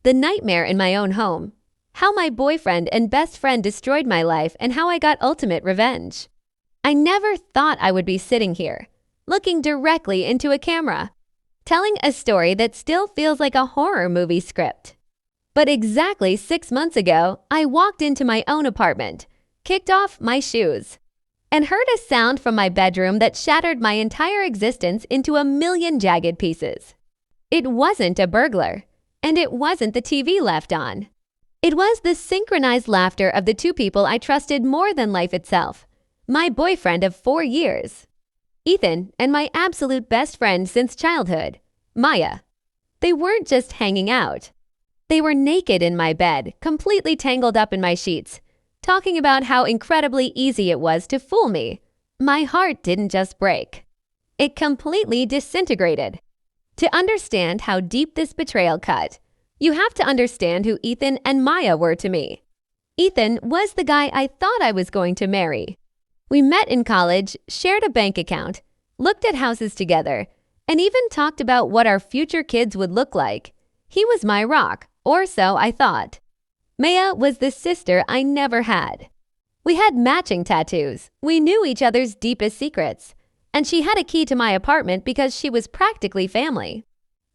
The nightmare in my own home. How my boyfriend and best friend destroyed my life and how I got ultimate revenge. I never thought I would be sitting here, looking directly into a camera, telling a story that still feels like a horror movie script. But exactly 6 months ago, I walked into my own apartment, kicked off my shoes, and heard a sound from my bedroom that shattered my entire existence into a million jagged pieces. It wasn't a burglar, and it wasn't the TV left on. It was the synchronized laughter of the two people I trusted more than life itself, my boyfriend of 4 years, Ethan, and my absolute best friend since childhood, Maya. They weren't just hanging out. They were naked in my bed, completely tangled up in my sheets, talking about how incredibly easy it was to fool me. My heart didn't just break. It completely disintegrated. To understand how deep this betrayal cut, you have to understand who Ethan and Maya were to me. Ethan was the guy I thought I was going to marry. We met in college, shared a bank account, looked at houses together, and even talked about what our future kids would look like. He was my rock, or so I thought. Maya was the sister I never had. We had matching tattoos. We knew each other's deepest secrets. And she had a key to my apartment because she was practically family.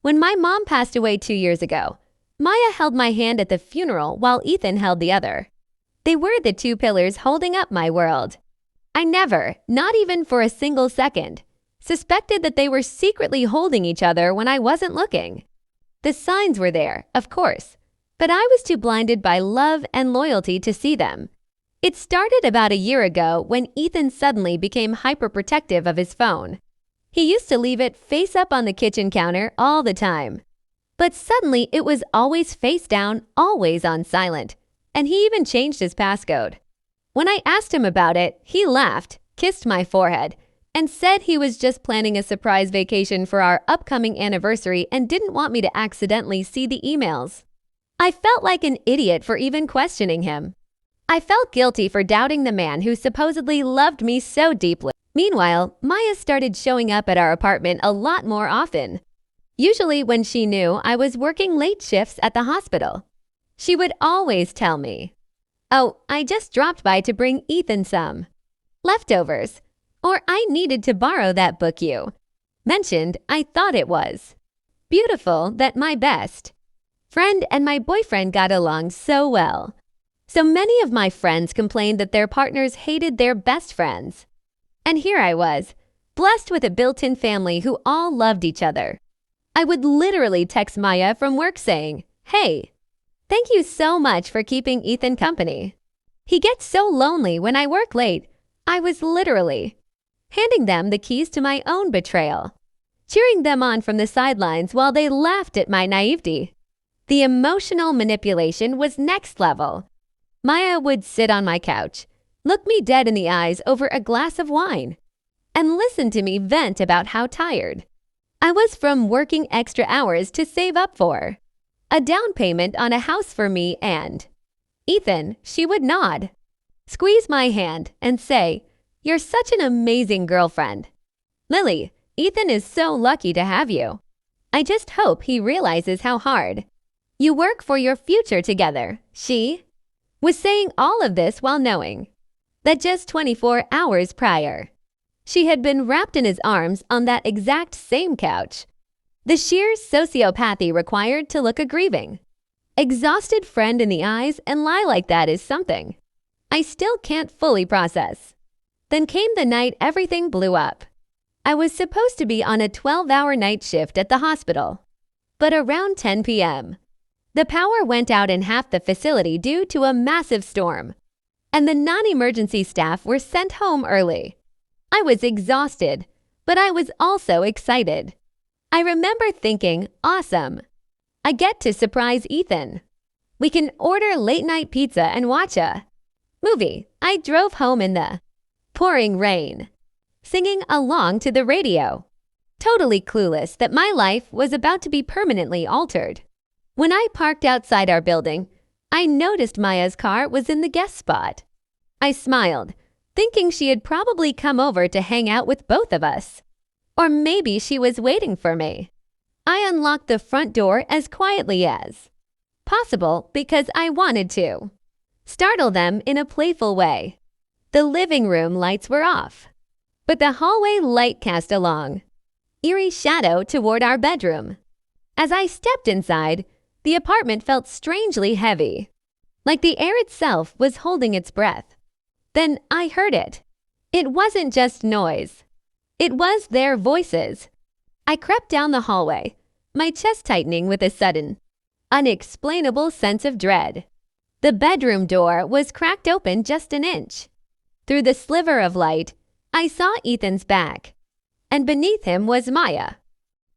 When my mom passed away 2 years ago, Maya held my hand at the funeral while Ethan held the other. They were the two pillars holding up my world. I never, not even for a single second, suspected that they were secretly holding each other when I wasn't looking. The signs were there, of course, but I was too blinded by love and loyalty to see them. It started about a year ago when Ethan suddenly became hyperprotective of his phone. He used to leave it face up on the kitchen counter all the time. But suddenly it was always face down, always on silent, and he even changed his passcode. When I asked him about it, he laughed, kissed my forehead, and said he was just planning a surprise vacation for our upcoming anniversary and didn't want me to accidentally see the emails. I felt like an idiot for even questioning him. I felt guilty for doubting the man who supposedly loved me so deeply. Meanwhile, Maya started showing up at our apartment a lot more often. Usually when she knew I was working late shifts at the hospital. She would always tell me, "Oh, I just dropped by to bring Ethan some leftovers," or "I needed to borrow that book you mentioned I thought it was beautiful that my best friend and my boyfriend got along so well." So many of my friends complained that their partners hated their best friends. And here I was, blessed with a built-in family who all loved each other. I would literally text Maya from work saying, "Hey, thank you so much for keeping Ethan company. He gets so lonely when I work late." I was literally handing them the keys to my own betrayal, cheering them on from the sidelines while they laughed at my naivety. The emotional manipulation was next level. Maya would sit on my couch, look me dead in the eyes over a glass of wine, and listen to me vent about how tired I was from working extra hours to save up for a down payment on a house for me and Ethan. She would nod, squeeze my hand, and say, "You're such an amazing girlfriend. Lily, Ethan is so lucky to have you. I just hope he realizes how hard you work for your future together." She was saying all of this while knowing that just 24 hours prior, she had been wrapped in his arms on that exact same couch. The sheer sociopathy required to look a grieving, exhausted friend in the eyes and lie like that is something I still can't fully process. Then came the night everything blew up. I was supposed to be on a 12-hour night shift at the hospital, but around 10 p.m., the power went out in half the facility due to a massive storm, and the non-emergency staff were sent home early. I was exhausted, but I was also excited. I remember thinking, awesome. I get to surprise Ethan. We can order late-night pizza and watch a movie. I drove home in the pouring rain, singing along to the radio, totally clueless that my life was about to be permanently altered. When I parked outside our building, I noticed Maya's car was in the guest spot. I smiled, thinking she had probably come over to hang out with both of us. Or maybe she was waiting for me. I unlocked the front door as quietly as Possible because I wanted to. Startle them in a playful way. The living room lights were off, but the hallway light cast a long, eerie shadow toward our bedroom. As I stepped inside, the apartment felt strangely heavy, like the air itself was holding its breath. Then I heard it. It wasn't just noise. It was their voices. I crept down the hallway, my chest tightening with a sudden, unexplainable sense of dread. The bedroom door was cracked open just an inch. Through the sliver of light, I saw Ethan's back, and beneath him was Maya.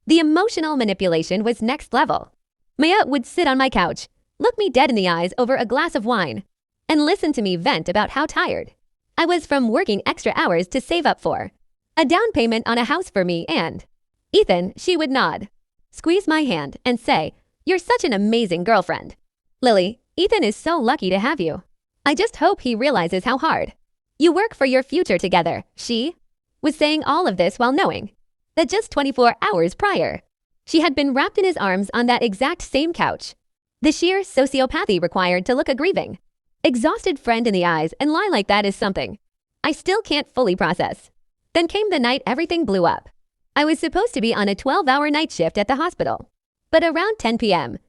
The emotional manipulation was next level. Maya would sit on my couch, look me dead in the eyes over a glass of wine, and listen to me vent about how tired I was from working extra hours to save up for a down payment on a house for me and Ethan. She would nod, squeeze my hand, and say, "You're such an amazing girlfriend. Lily, Ethan is so lucky to have you. I just hope he realizes how hard you work for your future together." She was saying all of this while knowing that just 24 hours prior, she had been wrapped in his arms on that exact same couch. The sheer sociopathy required to look a grieving, exhausted friend in the eyes and lie like that is something I still can't fully process. Then came the night everything blew up. I was supposed to be on a 12-hour night shift at the hospital, but around 10 p.m.,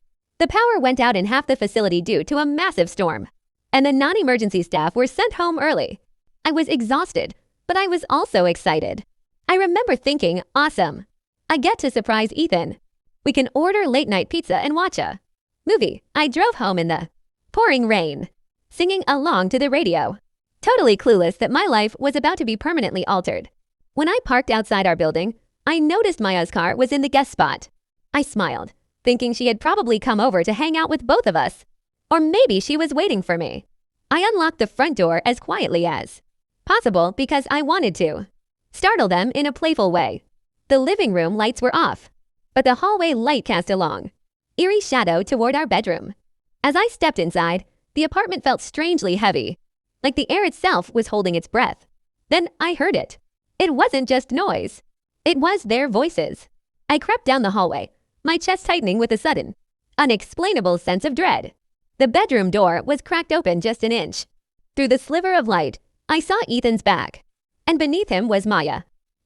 the power went out in half the facility due to a massive storm, and the non-emergency staff were sent home early. I was exhausted, but I was also excited. I remember thinking, awesome. I get to surprise Ethan. We can order late-night pizza and watch a movie. I drove home in the pouring rain, singing along to the radio, totally clueless that my life was about to be permanently altered. When I parked outside our building, I noticed Maya's car was in the guest spot. I smiled, thinking she had probably come over to hang out with both of us. Or maybe she was waiting for me. I unlocked the front door as quietly as possible because I wanted to startle them in a playful way. The living room lights were off, but the hallway light cast a long, eerie shadow toward our bedroom. As I stepped inside, the apartment felt strangely heavy, like the air itself was holding its breath. Then I heard it. It wasn't just noise. It was their voices. I crept down the hallway, my chest tightening with a sudden, unexplainable sense of dread. The bedroom door was cracked open just an inch. Through the sliver of light, I saw Ethan's back, and beneath him was Maya.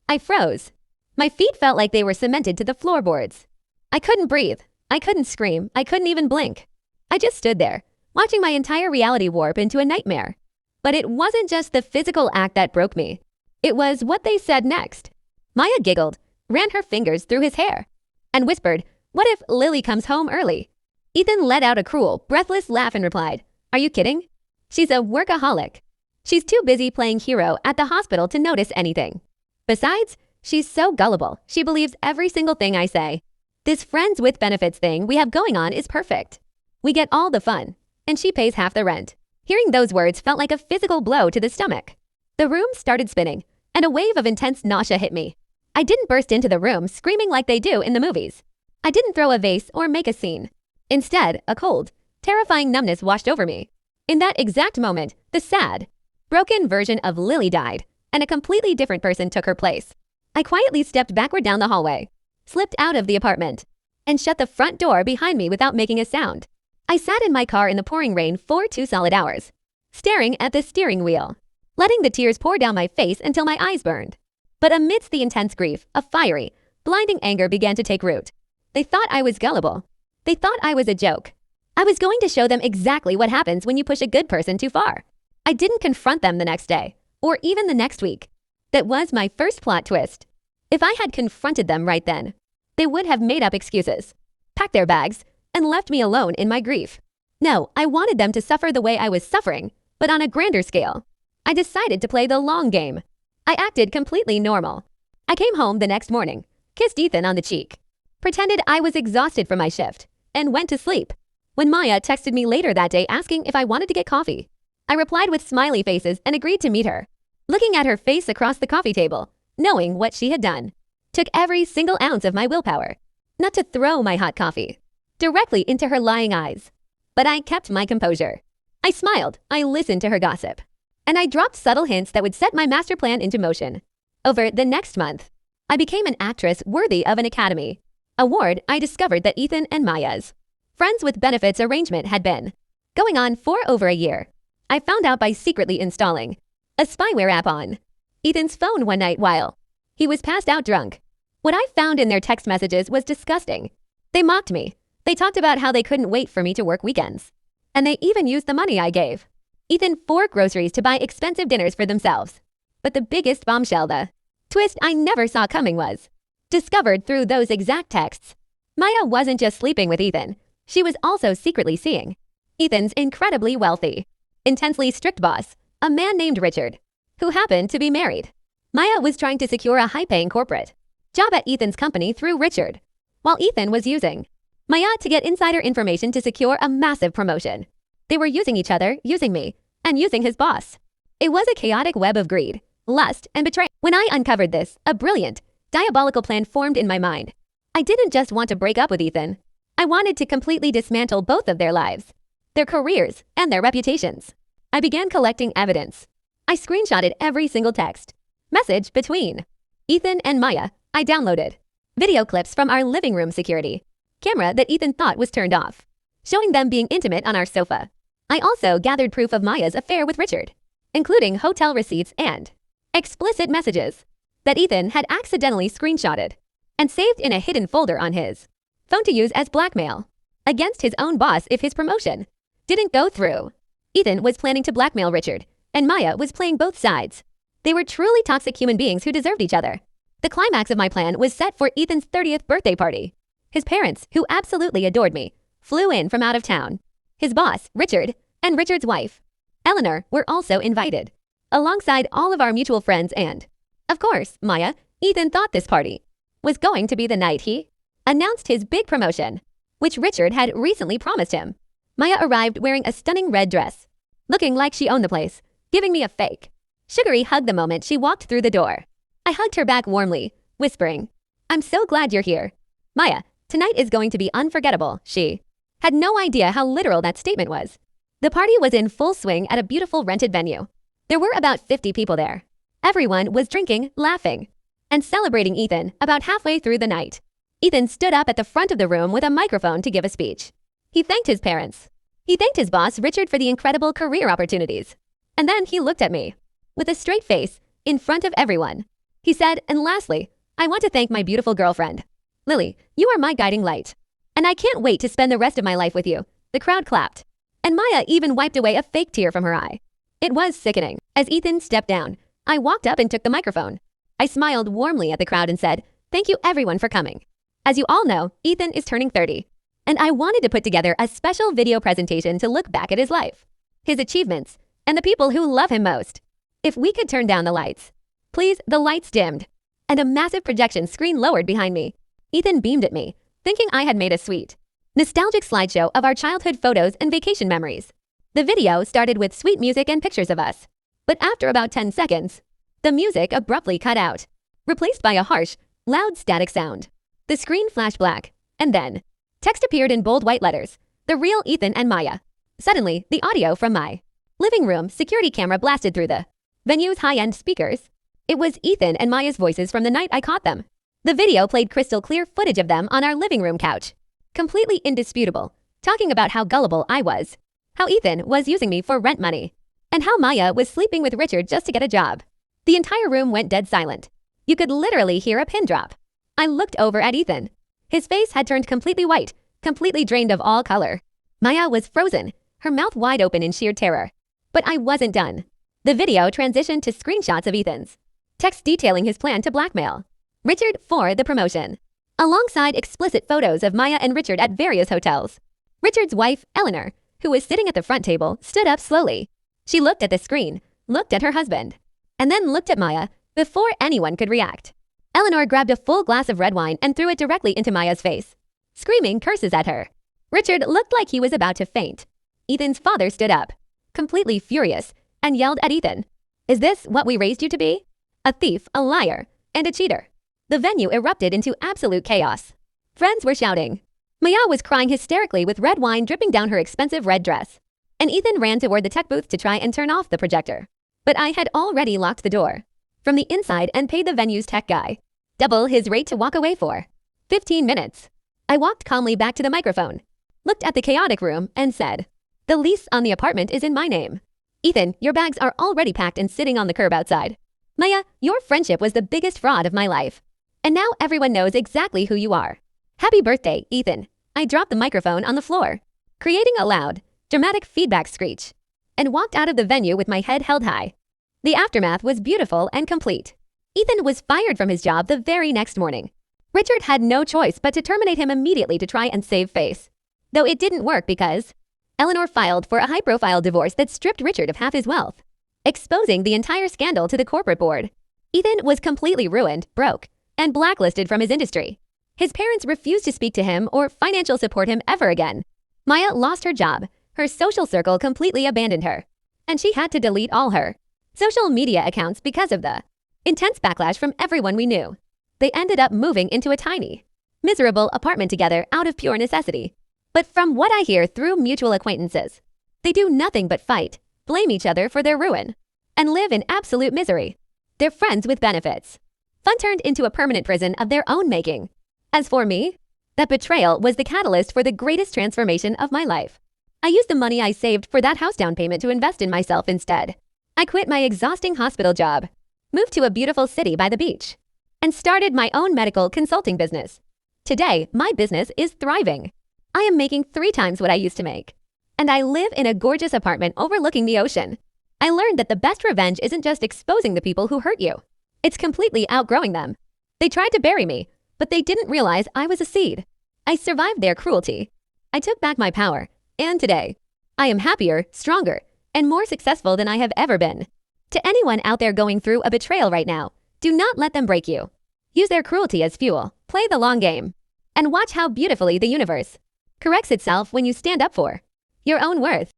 I froze. My feet felt like they were cemented to the floorboards. I couldn't breathe. I couldn't scream. I couldn't even blink. I just stood there, watching my entire reality warp into a nightmare. But it wasn't just the physical act that broke me. It was what they said next. Maya giggled, ran her fingers through his hair, and whispered, "What if Lily comes home early?" Ethan let out a cruel, breathless laugh and replied, "Are you kidding? She's a workaholic. She's too busy playing hero at the hospital to notice anything. Besides, she's so gullible. She believes every single thing I say. This friends with benefits thing we have going on is perfect. We get all the fun, and she pays half the rent." Hearing those words felt like a physical blow to the stomach. The room started spinning, and a wave of intense nausea hit me. I didn't burst into the room screaming like they do in the movies. I didn't throw a vase or make a scene. Instead, a cold, terrifying numbness washed over me. In that exact moment, the sad, broken version of Lily died, and a completely different person took her place. I quietly stepped backward down the hallway, slipped out of the apartment, and shut the front door behind me without making a sound. I sat in my car in the pouring rain for 2 solid hours, staring at the steering wheel, letting the tears pour down my face until my eyes burned. But amidst the intense grief, a fiery, blinding anger began to take root. They thought I was gullible. They thought I was a joke. I was going to show them exactly what happens when you push a good person too far. I didn't confront them the next day, or even the next week. That was my first plot twist. If I had confronted them right then, they would have made up excuses, packed their bags, and left me alone in my grief. No, I wanted them to suffer the way I was suffering, but on a grander scale. I decided to play the long game. I acted completely normal. I came home the next morning, kissed Ethan on the cheek, pretended I was exhausted from my shift, and went to sleep. When Maya texted me later that day asking if I wanted to get coffee, I replied with smiley faces and agreed to meet her. Looking at her face across the coffee table, knowing what she had done, took every single ounce of my willpower not to throw my hot coffee directly into her lying eyes. But I kept my composure. I smiled, I listened to her gossip, and I dropped subtle hints that would set my master plan into motion. Over the next month, I became an actress worthy of an Academy Award. I discovered that Ethan and Maya's friends with benefits arrangement had been going on for over a year. I found out by secretly installing a spyware app on Ethan's phone one night while he was passed out drunk. What I found in their text messages was disgusting. They mocked me. They talked about how they couldn't wait for me to work weekends. And they even used the money I gave Ethan for groceries to buy expensive dinners for themselves. But the biggest bombshell, the twist I never saw coming, was discovered through those exact texts. Maya wasn't just sleeping with Ethan. She was also secretly seeing Ethan's incredibly wealthy, intensely strict boss, a man named Richard, who happened to be married. Maya was trying to secure a high-paying corporate job at Ethan's company through Richard, while Ethan was using Maya to get insider information to secure a massive promotion. They were using each other, using me, and using his boss. It was a chaotic web of greed, lust, and betrayal. When I uncovered this, a brilliant, diabolical plan formed in my mind. I didn't just want to break up with Ethan. I wanted to completely dismantle both of their lives, their careers, and their reputations. I began collecting evidence. I screenshotted every single text message between Ethan and Maya. I downloaded video clips from our living room security camera that Ethan thought was turned off, showing them being intimate on our sofa. I also gathered proof of Maya's affair with Richard, including hotel receipts and explicit messages that Ethan had accidentally screenshotted and saved in a hidden folder on his phone to use as blackmail against his own boss if his promotion didn't go through. Ethan was planning to blackmail Richard, and Maya was playing both sides. They were truly toxic human beings who deserved each other. The climax of my plan was set for Ethan's 30th birthday party. His parents, who absolutely adored me, flew in from out of town. His boss, Richard, and Richard's wife, Eleanor, were also invited, alongside all of our mutual friends and, of course, Maya. Ethan thought this party was going to be the night he announced his big promotion, which Richard had recently promised him. Maya arrived wearing a stunning red dress, looking like she owned the place, giving me a fake sugary hug the moment she walked through the door. I hugged her back warmly, whispering, "I'm so glad you're here. Maya, tonight is going to be unforgettable." She had no idea how literal that statement was. The party was in full swing at a beautiful rented venue. There were about 50 people there. Everyone was drinking, laughing, and celebrating Ethan. About halfway through the night, Ethan stood up at the front of the room with a microphone to give a speech. He thanked his parents. He thanked his boss, Richard, for the incredible career opportunities. And then he looked at me with a straight face in front of everyone. He said, "And lastly, I want to thank my beautiful girlfriend. Lily, you are my guiding light. And I can't wait to spend the rest of my life with you." The crowd clapped, and Maya even wiped away a fake tear from her eye. It was sickening. As Ethan stepped down, I walked up and took the microphone. I smiled warmly at the crowd and said, "Thank you everyone for coming. As you all know, Ethan is turning 30, and I wanted to put together a special video presentation to look back at his life, his achievements, and the people who love him most. If we could turn down the lights." Please, the lights dimmed, and a massive projection screen lowered behind me. Ethan beamed at me, thinking I had made a sweet, nostalgic slideshow of our childhood photos and vacation memories. The video started with sweet music and pictures of us. But after about 10 seconds, the music abruptly cut out, replaced by a harsh, loud static sound. The screen flashed black, and then text appeared in bold white letters, "The real Ethan and Maya." Suddenly, the audio from my living room security camera blasted through the venue's high-end speakers. It was Ethan and Maya's voices from the night I caught them. The video played crystal clear footage of them on our living room couch, completely indisputable, talking about how gullible I was, how Ethan was using me for rent money, and how Maya was sleeping with Richard just to get a job. The entire room went dead silent. You could literally hear a pin drop. I looked over at Ethan. His face had turned completely white, completely drained of all color. Maya was frozen, her mouth wide open in sheer terror. But I wasn't done. The video transitioned to screenshots of Ethan's text detailing his plan to blackmail Richard for the promotion, alongside explicit photos of Maya and Richard at various hotels. Richard's wife, Eleanor, who was sitting at the front table, stood up slowly. She looked at the screen, looked at her husband, and then looked at Maya before anyone could react. Eleanor grabbed a full glass of red wine and threw it directly into Maya's face, screaming curses at her. Richard looked like he was about to faint. Ethan's father stood up, completely furious, and yelled at Ethan, "Is this what we raised you to be? A thief, a liar, and a cheater." The venue erupted into absolute chaos. Friends were shouting. Maya was crying hysterically with red wine dripping down her expensive red dress. And Ethan ran toward the tech booth to try and turn off the projector. But I had already locked the door from the inside and paid the venue's tech guy double his rate to walk away for 15 minutes. I walked calmly back to the microphone, looked at the chaotic room, and said, "The lease on the apartment is in my name. Ethan, your bags are already packed and sitting on the curb outside. Maya, your friendship was the biggest fraud of my life. And now everyone knows exactly who you are. Happy birthday, Ethan." I dropped the microphone on the floor, creating a loud, dramatic feedback screech, and walked out of the venue with my head held high. The aftermath was beautiful and complete. Ethan was fired from his job the very next morning. Richard had no choice but to terminate him immediately to try and save face. Though it didn't work because Eleanor filed for a high-profile divorce that stripped Richard of half his wealth, exposing the entire scandal to the corporate board. Ethan was completely ruined, broke, and blacklisted from his industry. His parents refused to speak to him or financial support him ever again. Maya lost her job, her social circle completely abandoned her, and she had to delete all her social media accounts because of the intense backlash from everyone we knew. They ended up moving into a tiny, miserable apartment together out of pure necessity. But from what I hear through mutual acquaintances, they do nothing but fight, blame each other for their ruin, and live in absolute misery. They're friends with benefits. Fun turned into a permanent prison of their own making. As for me, that betrayal was the catalyst for the greatest transformation of my life. I used the money I saved for that house down payment to invest in myself instead. I quit my exhausting hospital job, moved to a beautiful city by the beach, and started my own medical consulting business. Today, my business is thriving. I am making 3 times what I used to make. And I live in a gorgeous apartment overlooking the ocean. I learned that the best revenge isn't just exposing the people who hurt you. It's completely outgrowing them. They tried to bury me, but they didn't realize I was a seed. I survived their cruelty. I took back my power, and today, I am happier, stronger, and more successful than I have ever been. To anyone out there going through a betrayal right now, do not let them break you. Use their cruelty as fuel, play the long game, and watch how beautifully the universe corrects itself when you stand up for your own worth.